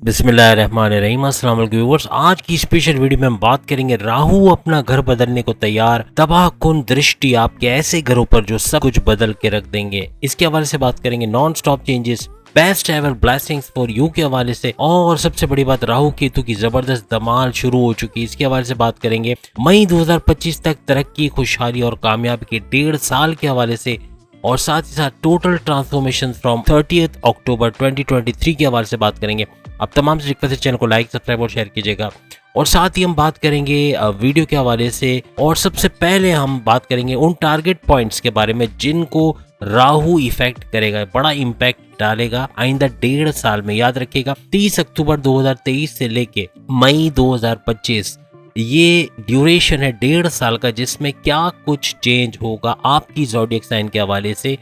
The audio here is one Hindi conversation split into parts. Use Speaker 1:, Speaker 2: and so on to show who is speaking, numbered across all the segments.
Speaker 1: बिस्मिल्लाहिर्रहमानिर्रहीम। अस्सलाम वालेकुम व्यूअर्स, आज की स्पेशल वीडियो में हम बात करेंगे राहु अपना घर बदलने को तैयार, तबाहकुन दृष्टि आपके ऐसे घरों पर जो सब कुछ बदल के रख देंगे। इसके हवाले से बात करेंगे non stop changes, best ever blessings for you के हवाले से, और सबसे बड़ी बात राहु केतु की जबरदस्त धमाल शुरू हो चुकी है। इसके हवाले से बात करेंगे मई 2025 तक तरक्की, खुशहाली और कामयाबी के 1.5 साल के हवाले से, और साथ ही साथ टोटल ट्रांसफॉर्मेशन फ्रॉम 30 अक्टूबर 2023 के हवाले से बात करेंगे। अब तमाम से रिक्वेस्ट है, चैनल को लाइक, सब्सक्राइब और शेयर कीजिएगा। और साथ ही हम बात करेंगे वीडियो के हवाले से, और सबसे पहले हम बात करेंगे उन टारगेट पॉइंट्स के बारे में जिनको राहु इफेक्ट करेगा, बड़ा इम्पैक्ट डालेगा आइंदा 1.5 साल में। याद रखिएगा 30 अक्टूबर 2023 से लेके मई 2025 ये ड्यूरेशन है 1.5 साल का, जिसमें क्या कुछ चेंज होगा आपकी ज़ोडिएक साइन के हवाले से।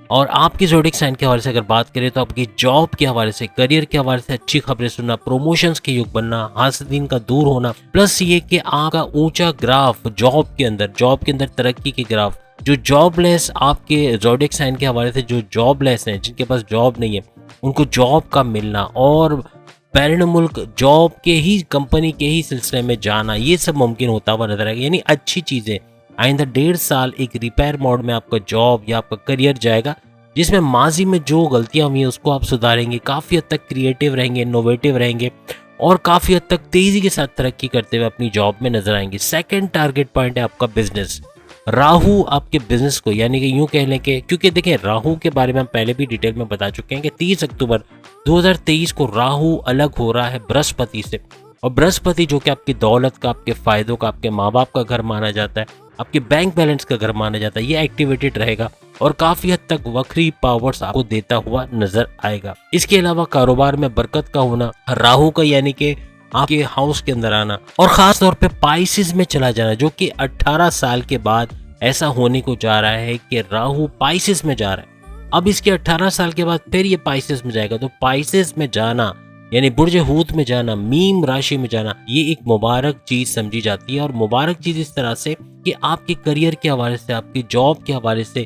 Speaker 1: और आपकी ज़ोडिएक साइन के हवाले से अगर बात करें तो आपकी जॉब के हवाले से, करियर के हवाले से अच्छी खबरें सुनना, प्रमोशंस के युग बनना, हासदीन का दूर होना, प्लस ये कि आपका ऊंचा ग्राफ जॉब के अंदर तरक्की के ग्राफ, जो जॉबलेस आपके ज़ोडिएक साइन के हवाले से, जो जॉबलेस हैं, जिनके पास जॉब नहीं है, उनको जॉब का मिलना, और बैरून मुल्क जॉब के ही, कंपनी के ही सिलसिले में जाना, ये सब मुमकिन होता हुआ नजर आएगा। यानी अच्छी चीज़ें आइंदा 1.5 साल एक रिपेयर मोड में आपका जॉब या आपका करियर जाएगा, जिसमें माजी में जो गलतियां हुई हैं उसको आप सुधारेंगे, काफ़ी हद तक क्रिएटिव रहेंगे, इनोवेटिव रहेंगे, और काफ़ी हद तक तेज़ी के साथ तरक्की करते हुए अपनी जॉब में नजर आएंगे। सेकंड टारगेट पॉइंट है आपका बिजनेस। राहु आपके बिजनेस को, यानी कि यूं कह लें कि, क्योंकि देखें राहु के बारे में हम पहले भी डिटेल में बता चुके हैं कि 30 अक्टूबर 2023 को राहु अलग हो रहा है बृहस्पति से, और बृहस्पति जो कि आपकी दौलत का, आपके फायदों का, आपके माँ बाप का घर माना जाता है, आपके बैंक बैलेंस का घर माना जाता है, ये एक्टिवेटेड रहेगा और काफी हद तक वक्री पावर्स आपको देता हुआ नजर आएगा। इसके अलावा कारोबार में बरकत का होना, राहु का यानी कि आपके हाउस के अंदर आना, और खास तौर पे पाइसिस में चला जाना, जो कि 18 साल के बाद ऐसा होने को जा रहा है कि राहु पाइसिस में जा रहा है। अब इसके 18 साल के बाद फिर ये पाइसिस में जाएगा, तो पाइसिस में जाना यानी बुर्ज हूत में जाना, मीन राशि में जाना, ये एक मुबारक चीज समझी जाती है। और मुबारक चीज इस तरह से कि आपके करियर के हवाले से, आपकी जॉब के हवाले से,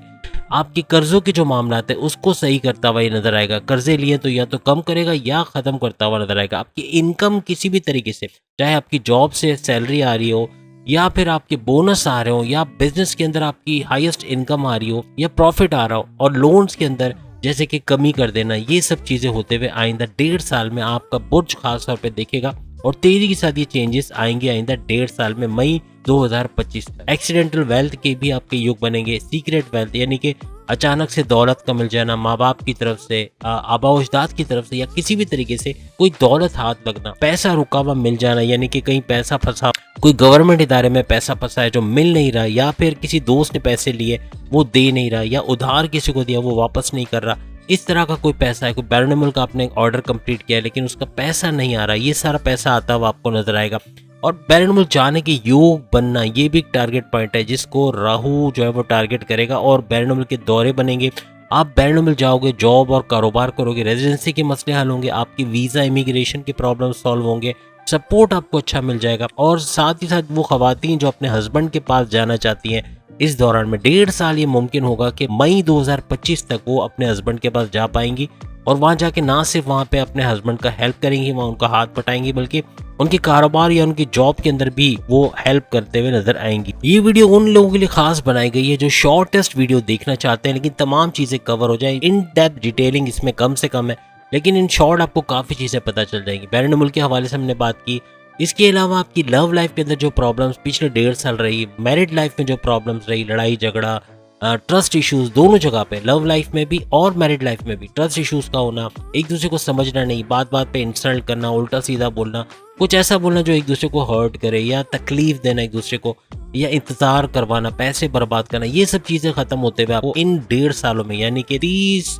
Speaker 1: आपके कर्जों के जो मामला है उसको सही करता हुआ नजर आएगा। कर्जे लिए तो या तो कम करेगा या खत्म करता हुआ नजर आएगा। आपकी इनकम किसी भी तरीके से, चाहे आपकी जॉब से सैलरी आ रही हो, या फिर आपके बोनस आ रहे हो, या बिजनेस के अंदर आपकी हाईएस्ट इनकम आ रही हो, या प्रॉफिट आ रहा हो, और लोन्स के अंदर जैसे कि कमी कर देना, ये सब चीजें होते हुए आइंदा 1.5 साल में आपका बुर्ज खास तौर पे देखेगा, और तेजी के साथ ये चेंजेस आएंगे आइंदा 1.5 साल में मई 2025 तक। एक्सीडेंटल वेल्थ के भी आपके युग बनेंगे। सीक्रेट वेल्थ यानी कि अचानक से दौलत का मिल जाना, माँ बाप की तरफ से, आबा अजदाद की तरफ से, या किसी भी तरीके से कोई दौलत हाथ लगना, पैसा रुका हुआ मिल जाना, यानी कि कहीं पैसा फंसा, कोई गवर्नमेंट इदारे में पैसा फंसा है जो मिल नहीं रहा, या फिर किसी दोस्त ने पैसे लिए वो दे नहीं रहा, या उधार किसी को दिया वो वापस नहीं कर रहा, इस तरह का कोई पैसा है। कोई बैरून मुल्क का आपने ऑर्डर कंप्लीट किया है लेकिन उसका पैसा नहीं आ रहा, ये सारा पैसा आता हुआ आपको नजर आएगा। और बैरून मुल्क जाने के योग बनना, ये भी एक टारगेट पॉइंट है जिसको राहु जो है वो टारगेट करेगा, और बैरून मुल्क के दौरे बनेंगे। आप बैरून मुल्क जाओगे, जॉब और कारोबार करोगे, रेजिडेंसी के मसले हल होंगे, आपकी वीज़ा इमिग्रेशन के प्रॉब्लम सॉल्व होंगे, सपोर्ट आपको अच्छा मिल जाएगा। और साथ ही साथ वो खवातीन जो अपने हस्बैंड के पास जाना चाहती हैं, इस दौरान में 1.5 साल ये मुमकिन होगा कि मई 2025 तक वो अपने हस्बैंड के पास जा पाएंगी, और वहां जाके ना सिर्फ वहां पे अपने हस्बैंड का हेल्प करेंगी, वहां उनका हाथ पटाएंगी, बल्कि उनके कारोबार या उनकी जॉब के अंदर भी वो हेल्प करते हुए नजर आएंगी। ये वीडियो उन लोगों के लिए खास बनाई गई है जो शॉर्टेस्ट वीडियो देखना चाहते हैं लेकिन तमाम चीजें कवर हो जाए। इन डेप्थ डिटेलिंग इसमें कम से कम है, लेकिन इन शॉर्ट आपको काफी चीजें पता चल जाएंगी। बैरून मुल्क के हवाले से हमने बात की। इसके अलावा आपकी लव लाइफ के अंदर जो प्रॉब्लम्स पिछले 1.5 साल रही, मैरिड लाइफ में जो प्रॉब्लम्स रही, लड़ाई झगड़ा, ट्रस्ट इश्यूज, दोनों जगह पे, लव लाइफ में भी और मैरिड लाइफ में भी ट्रस्ट इश्यूज का होना, एक दूसरे को समझना नहीं, बात बात पे इंसल्ट करना, उल्टा सीधा बोलना, कुछ ऐसा बोलना जो एक दूसरे को हर्ट करे, या तकलीफ देना एक दूसरे को, या इंतजार करवाना, पैसे बर्बाद करना, ये सब चीजें खत्म होते हुए आपको इन 1.5 सालों में, यानी कि 30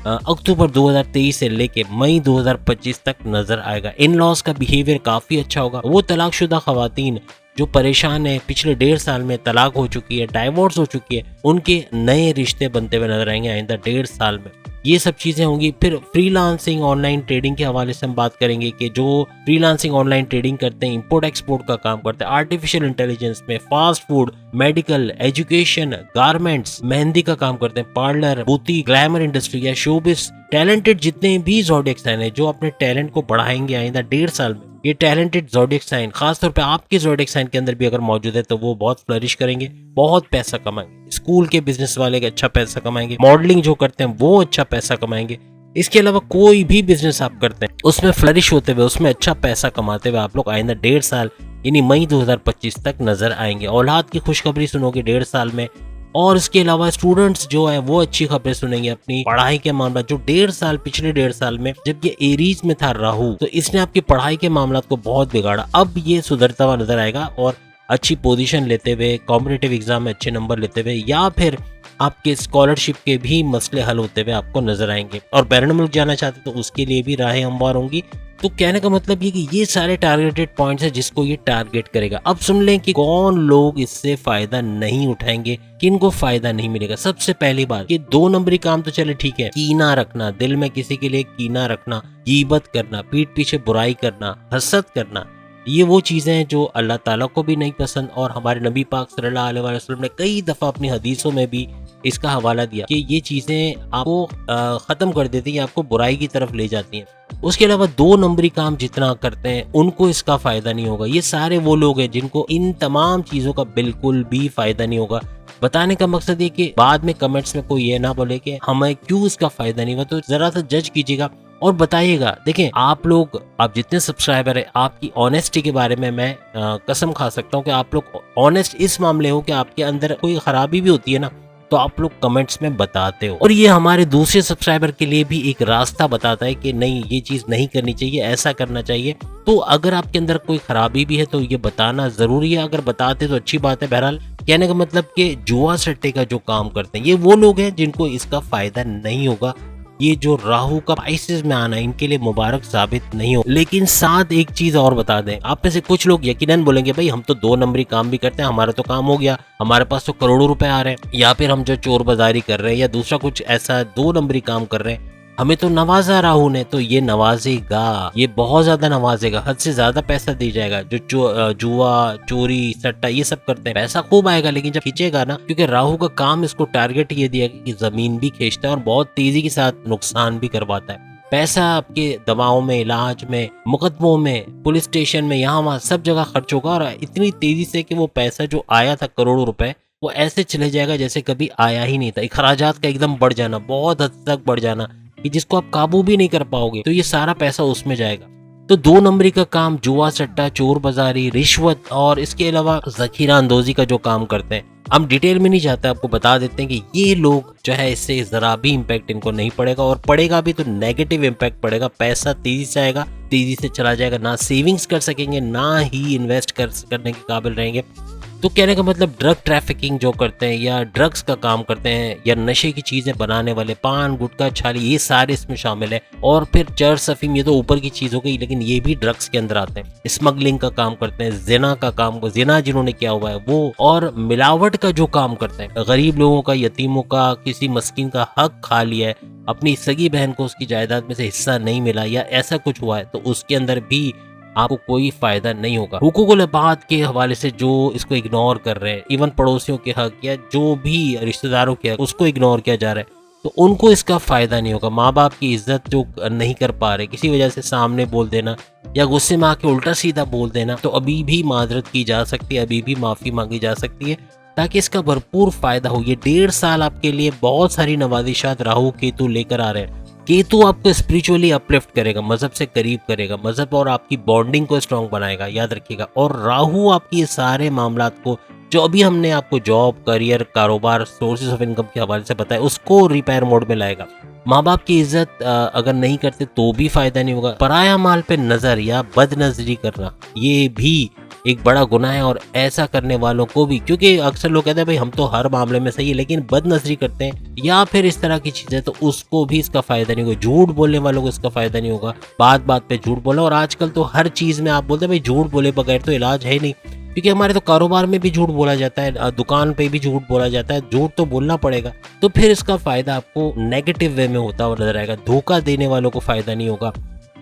Speaker 1: अक्टूबर 2023 से लेके मई 2025 तक नजर आएगा। इन लॉज का बिहेवियर काफी अच्छा होगा। वो तलाकशुदा खवातीन जो परेशान है, पिछले 1.5 साल में तलाक हो चुकी है, डाइवोर्स हो चुकी है, उनके नए रिश्ते बनते हुए नजर आएंगे आइंदा 1.5 साल में। ये सब चीजें होंगी। फिर फ्रीलांसिंग ऑनलाइन ट्रेडिंग के हवाले से हम बात करेंगे कि जो फ्रीलांसिंग ऑनलाइन ट्रेडिंग करते हैं, इंपोर्ट एक्सपोर्ट का काम करते हैं, आर्टिफिशियल इंटेलिजेंस में, fast food, medical, education, garments, mehndi का काम करते हैं, पार्लर, बुटी, ग्लैमर इंडस्ट्री या शोबिस, टैलेंटेड जितने भी ज़ोडिएक साइन है जो अपने टैलेंट को बढ़ाएंगे आइंदा 1.5 साल में, ये टैलेंटेड ज़ोडिएक साइन खासतौर पे आपके ज़ोडिएक साइन के अंदर भी अगर मौजूद है तो वो बहुत फ्लरिश करेंगे, बहुत पैसा कमाएंगे। स्कूल के बिजनेस वाले अच्छा पैसा कमाएंगे, मॉडलिंग जो करते हैं वो अच्छा पैसा कमाएंगे। इसके अलावा कोई भी बिजनेस आप करते हैं उसमें फ्लरिश होते हुए, उसमें अच्छा पैसा कमाते हुए आप लोग आइंदा 1.5 साल यानी मई 2025 तक नजर आएंगे। औलाद की खुशखबरी सुनोगे 1.5 साल में। और इसके अलावा स्टूडेंट्स जो है वो अच्छी खबरें सुनेंगे अपनी पढ़ाई के मामला, जो 1.5 साल पिछले 1.5 साल में जब ये एरीज में था राहु, तो इसने आपकी पढ़ाई के मामला को बहुत बिगाड़ा। अब ये सुधरता हुआ नजर आएगा और अच्छी पोजीशन लेते हुए, कॉम्पिटिटिव एग्जाम में अच्छे नंबर लेते हुए, या फिर आपके स्कॉलरशिप के भी मसले हल होते हुए आपको नजर आएंगे। और बैरून मुल्क जाना चाहते तो उसके लिए भी राहें हमवार होंगी। तो कहने का मतलब ये कि ये सारे टारगेटेड पॉइंट्स है जिसको ये टारगेट करेगा। अब सुन लें कि कौन लोग इससे फायदा नहीं उठाएंगे, किनको फायदा नहीं मिलेगा। सबसे पहली बात कि 2 नंबरी काम तो चले ठीक है, कीना रखना, दिल में किसी के लिए कीना रखना, गीबत करना, पीठ पीछे बुराई करना, हसद करना, ये वो चीजें हैं जो अल्लाह ताला को भी नहीं पसंद। और हमारे नबी पाक सल्लल्लाहु अलैहि वसल्लम ने कई दफा अपनी हदीसों में भी इसका हवाला दिया कि ये चीजें आपको खत्म कर देती हैं, आपको बुराई की तरफ ले जाती हैं। उसके अलावा 2 नंबरी काम जितना करते हैं उनको इसका फायदा नहीं होगा। ये सारे वो लोग हैं जिनको इन तमाम चीजों का बिल्कुल भी फायदा नहीं होगा। बताने का मकसद ये कि बाद में कमेंट्स में कोई ये ना बोले कि हमें क्यों इसका फायदा नहीं हुआ, तो जरा सा जज कीजिएगा और बताइएगा। देखें आप लोग, आप जितने सब्सक्राइबर है, आपकी ऑनेस्टी के बारे में मैं कसम खा सकता हूँ कि आप लोग ऑनेस्ट इस मामले हो कि आपके अंदर कोई खराबी भी होती है ना, तो आप लोग कमेंट्स में बताते हो। और ये हमारे दूसरे सब्सक्राइबर के लिए भी एक रास्ता बताता है कि नहीं, ये चीज नहीं करनी चाहिए, ऐसा करना चाहिए। तो अगर आपके अंदर कोई खराबी भी है तो ये बताना जरूरी है। अगर बताते तो अच्छी बात है। बहरहाल कहने का मतलब कि जुआ सट्टे का जो काम करते हैं ये वो लोग हैं जिनको इसका फायदा नहीं होगा। ये जो राहु का स्पाइसेस में आना इनके लिए मुबारक साबित नहीं हो। लेकिन साथ एक चीज और बता दें, आप में से कुछ लोग यकीनन बोलेंगे भाई हम तो 2 नंबरी काम भी करते हैं, हमारा तो काम हो गया, हमारे पास तो करोड़ों रुपए आ रहे हैं, या फिर हम जो चोर बाजारी कर रहे हैं या दूसरा कुछ ऐसा 2 नंबरी काम कर रहे हैं, हमें तो नवाजा राहु ने। तो ये नवाजेगा, ये बहुत ज्यादा नवाजेगा, हद से ज्यादा पैसा दी जाएगा। जो जुआ, चोरी, सट्टा ये सब करते हैं पैसा खूब आएगा, लेकिन जब खींचेगा ना, क्योंकि राहु का काम इसको टारगेट ये दिया कि जमीन भी खींचता है और बहुत तेजी के साथ नुकसान भी करवाता है। पैसा आपके दवाओं में, इलाज में, मुकदमों में, पुलिस स्टेशन में, यहाँ वहाँ सब जगह खर्च होगा और इतनी तेजी से कि वो पैसा जो आया था करोड़ों रुपए, वो ऐसे चले जाएगा जैसे कभी आया ही नहीं था। अखराजात का एकदम बढ़ जाना, बहुत हद तक बढ़ जाना कि जिसको आप काबू भी नहीं कर पाओगे, तो ये सारा पैसा उसमें जाएगा। तो 2 नंबरी का काम जुआ, सट्टा, चोर बाजारी, रिश्वत और इसके अलावा जखीरा अंदोजी का जो काम करते हैं, हम डिटेल में नहीं जाते, आपको बता देते हैं कि ये लोग जो है इससे जरा भी इम्पैक्ट इनको नहीं पड़ेगा, और पड़ेगा भी तो नेगेटिव इम्पैक्ट पड़ेगा। पैसा तेजी से आएगा, तेजी से चला जाएगा, ना सेविंग्स कर सकेंगे, ना ही इन्वेस्ट करने के काबिल रहेंगे। तो कहने का मतलब ड्रग ट्रैफिकिंग जो करते हैं या ड्रग्स का काम करते हैं या नशे की चीजें बनाने वाले, पान, गुटखा, छाली, ये सारे इसमें शामिल है। और फिर चरस, अफीम, ये तो ऊपर की चीज हो गई, लेकिन ये भी ड्रग्स के अंदर आते हैं। स्मगलिंग का काम करते हैं, जिना का काम, जिना जिन्होंने किया हुआ है वो, और मिलावट का जो काम करते हैं, गरीब लोगों का, यतीमों का, किसी मस्किन का हक खा लिया है, अपनी सगी बहन को उसकी जायदाद में से हिस्सा नहीं मिला या ऐसा कुछ हुआ है, तो उसके अंदर भी आपको कोई फायदा नहीं होगा। हुकूकुल इबाद के हवाले से जो इसको इग्नोर कर रहे हैं, इवन पड़ोसियों के हक या जो भी रिश्तेदारों के हक, उसको इग्नोर किया जा रहा है, तो उनको इसका फायदा नहीं होगा। माँ बाप की इज्जत जो नहीं कर पा रहे, किसी वजह से सामने बोल देना या गुस्से में आके उल्टा सीधा बोल देना, तो अभी भी माजरत की जा सकती है, अभी भी माफी मांगी जा सकती है, ताकि इसका भरपूर फायदा हो। ये 1.5 साल आपके लिए बहुत सारी नवाजिशात राहु केतु लेकर आ रहे हैं। केतु आपको स्पिरिचुअली अपलिफ्ट करेगा, मजहब से करीब करेगा, मजहब और आपकी बॉन्डिंग को स्ट्रॉन्ग बनाएगा, याद रखिएगा। और राहु आपकी ये सारे मामलात को, जो अभी हमने आपको जॉब, करियर, कारोबार, सोर्सेज ऑफ इनकम के हवाले से बताया, उसको रिपेयर मोड में लाएगा। माँ बाप की इज्जत अगर नहीं करते तो भी फायदा नहीं होगा। पराया माल पे नजर या बदनजरी करना, ये भी एक बड़ा गुनाह है, और ऐसा करने वालों को भी, क्योंकि अक्सर लोग कहते हैं भाई हम तो हर मामले में सही है, लेकिन बदनजरी करते हैं या फिर इस तरह की चीजें, तो उसको भी इसका फायदा नहीं होगा। झूठ बोलने वालों को इसका फायदा नहीं होगा, बात बात पे झूठ बोला। और आजकल तो हर चीज में आप बोलते हैं भाई झूठ बोले बगैर तो इलाज है नहीं, क्योंकि हमारे तो कारोबार में भी झूठ बोला जाता है, दुकान पे भी झूठ बोला जाता है, झूठ तो बोलना पड़ेगा। तो फिर इसका फायदा आपको नेगेटिव वे में होता हुआ नजर आएगा। धोखा देने वालों को फायदा नहीं होगा,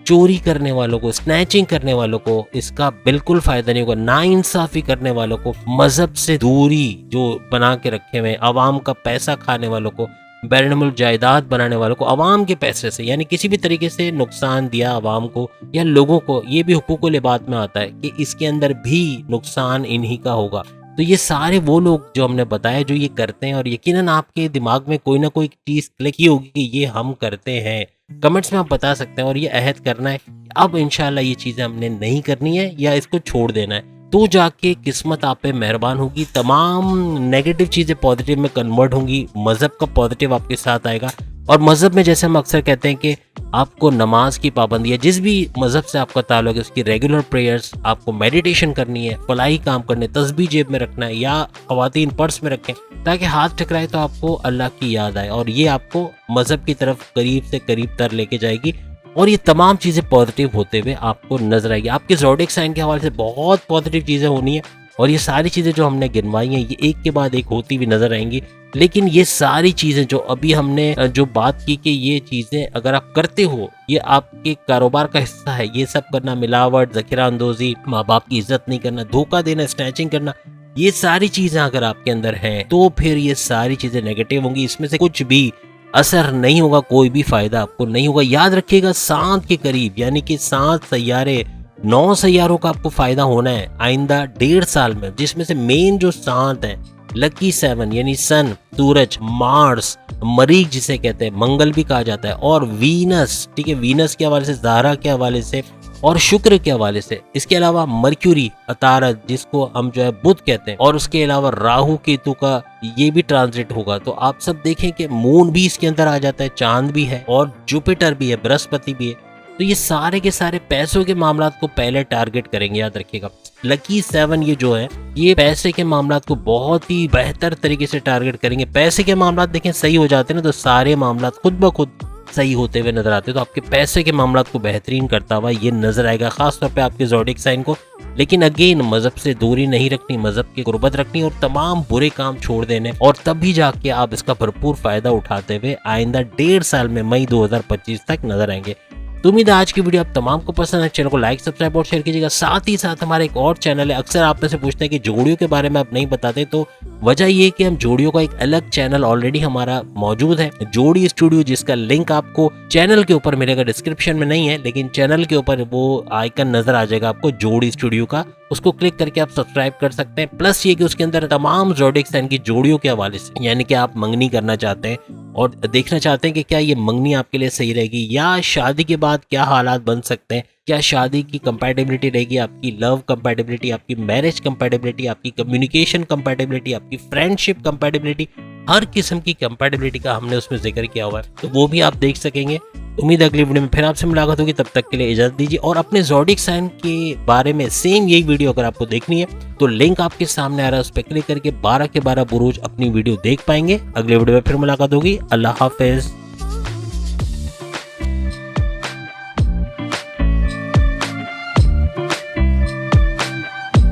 Speaker 1: चोरी करने वालों को, स्नैचिंग करने वालों को इसका बिल्कुल फायदा नहीं होगा, नाइंसाफी करने वालों को, मजहब से दूरी जो बना के रखे हुए, अवाम का पैसा खाने वालों को, बैरनमुल्क जायदाद बनाने वालों को, अवाम के पैसे से यानी किसी भी तरीके से नुकसान दिया अवाम को या लोगों को, ये भी हुकूकुल इबाद में आता है कि इसके अंदर भी नुकसान इन्हीं का होगा। तो ये सारे वो लोग जो हमने बताया जो ये करते हैं, और यकीनन आपके दिमाग में कोई ना कोई चीज़ क्लिक ही होगी कि ये हम करते हैं। कमेंट्स में आप बता सकते हैं और ये अहद करना है अब इंशाल्लाह ये चीज़ें हमने नहीं करनी है या इसको छोड़ देना है, तो जाके किस्मत आप पे मेहरबान होगी। तमाम नेगेटिव चीज़ें पॉजिटिव में कन्वर्ट होंगी, मज़हब का पॉजिटिव आपके साथ आएगा। और मज़हब में जैसे हम अक्सर कहते हैं कि आपको नमाज की पाबंदी है, जिस भी मज़हब से आपका ताल्लुक है उसकी रेगुलर प्रेयर्स, आपको मेडिटेशन करनी है, फलाही काम करने, तस्बीह जेब में रखना है या ख़वातीन पर्स में रखें ताकि हाथ टकराए तो आपको अल्लाह की याद आए, और ये आपको मज़हब की तरफ करीब से करीब तर लेके जाएगी। और ये तमाम चीज़ें पॉजिटिव होते हुए आपको नजर आएगी। आपके ज़ोडिएक साइन के हवाले से बहुत पॉजिटिव चीज़ें होनी है, और ये सारी चीज़ें जो हमने गिनवाई हैं ये एक के बाद एक होती हुई नजर आएंगी। लेकिन ये सारी चीज़ें जो अभी हमने जो बात की कि ये चीज़ें अगर आप करते हो, ये आपके कारोबार का हिस्सा है, ये सब करना, मिलावट, ज़ख़ीरा अंदोज़ी, माँ बाप की इज्जत नहीं करना, धोखा देना, स्नैचिंग करना, ये सारी चीज़ें अगर आपके अंदर हैं तो फिर ये सारी चीज़ें नेगेटिव होंगी। इसमें से कुछ भी असर नहीं होगा, कोई भी फायदा आपको नहीं होगा। याद रखिएगा 7 के करीब यानी कि 7 सैयारे, 9 सैयारों का आपको फायदा होना है आइंदा 1.5 साल में, जिसमें से मेन जो 7 हैं, लकी 7 यानी सन, सूरज, मार्स, मरीख जिसे कहते हैं, मंगल भी कहा जाता है, और वीनस, ठीक है, वीनस के हवाले से, ज़ाहरा के हवाले से और शुक्र के हवाले से। इसके अलावा मर्क्यूरी, अतारद जिसको हम जो है बुध कहते हैं, और उसके अलावा राहु केतु का ये भी ट्रांजिट होगा। तो आप सब देखें कि मून भी इसके अंदर आ जाता है, चांद भी है और जुपिटर भी है, बृहस्पति भी है। तो ये सारे के सारे पैसों के मामला को पहले टारगेट करेंगे, याद रखिएगा। लकी 7 ये जो है ये पैसे के मामला को बहुत ही बेहतर तरीके से टारगेट करेंगे। पैसे के मामला देखें सही हो जाते हैं ना तो सारे मामला खुद ब खुद सही होते हुए नजर आते हैं। तो आपके पैसे के मामला को बेहतरीन करता हुआ ये नजर आएगा, खासतौर पे आपके ज़ोडिएक साइन को। लेकिन अगेन मजहब से दूरी नहीं रखनी, मजहब की गुर्बत रखनी और तमाम बुरे काम छोड़ देने, और तभी जाके आप इसका भरपूर फायदा उठाते हुए आइंदा 1.5 साल में मई 2025 तक नजर आएंगे। तो उम्मीद है आज की वीडियो आप तमाम को पसंद है। चैनल को लाइक, सब्सक्राइब और शेयर कीजिएगा। साथ ही साथ हमारा एक और चैनल है, अक्सर आप में से पूछते हैं कि जोड़ियों के बारे में आप नहीं बताते, तो वजह ये कि हम जोड़ियों का एक अलग चैनल ऑलरेडी हमारा मौजूद है, जोड़ी स्टूडियो, जिसका लिंक आपको चैनल के ऊपर मिलेगा, डिस्क्रिप्शन में नहीं है लेकिन चैनल के ऊपर वो आइकन नजर आ जाएगा आपको जोड़ी स्टूडियो का, उसको क्लिक करके आप सब्सक्राइब कर सकते हैं। प्लस ये कि उसके अंदर तमाम ज़ोडिएक साइन की जोड़ियों के हवाले से, यानी कि आप मंगनी करना चाहते हैं और देखना चाहते हैं कि क्या ये मंगनी आपके लिए सही रहेगी, या शादी के बाद क्या हालात बन सकते हैं, क्या शादी की कंपैटिबिलिटी रहेगी, आपकी लव कंपैटिबिलिटी, आपकी मैरिज कंपैटिबिलिटी, आपकी कम्युनिकेशन कंपैटिबिलिटी, आपकी फ्रेंडशिप कंपैटिबिलिटी, हर किस्म की कंपैटिबिलिटी का हमने उसमें जिक्र किया हुआ है, तो वो भी आप देख सकेंगे। उम्मीद है अगली वीडियो में फिर आपसे मुलाकात होगी, तब तक के लिए इजाजत दीजिए। और अपने ज़ोडिएक साइन के बारे में सेम यही वीडियो अगर आपको देखनी है तो लिंक आपके सामने आ रहा है, उस पर क्लिक करके 12 के 12 बुरूज अपनी वीडियो देख पाएंगे। अगले वीडियो में फिर मुलाकात होगी। अल्लाह हाफिज।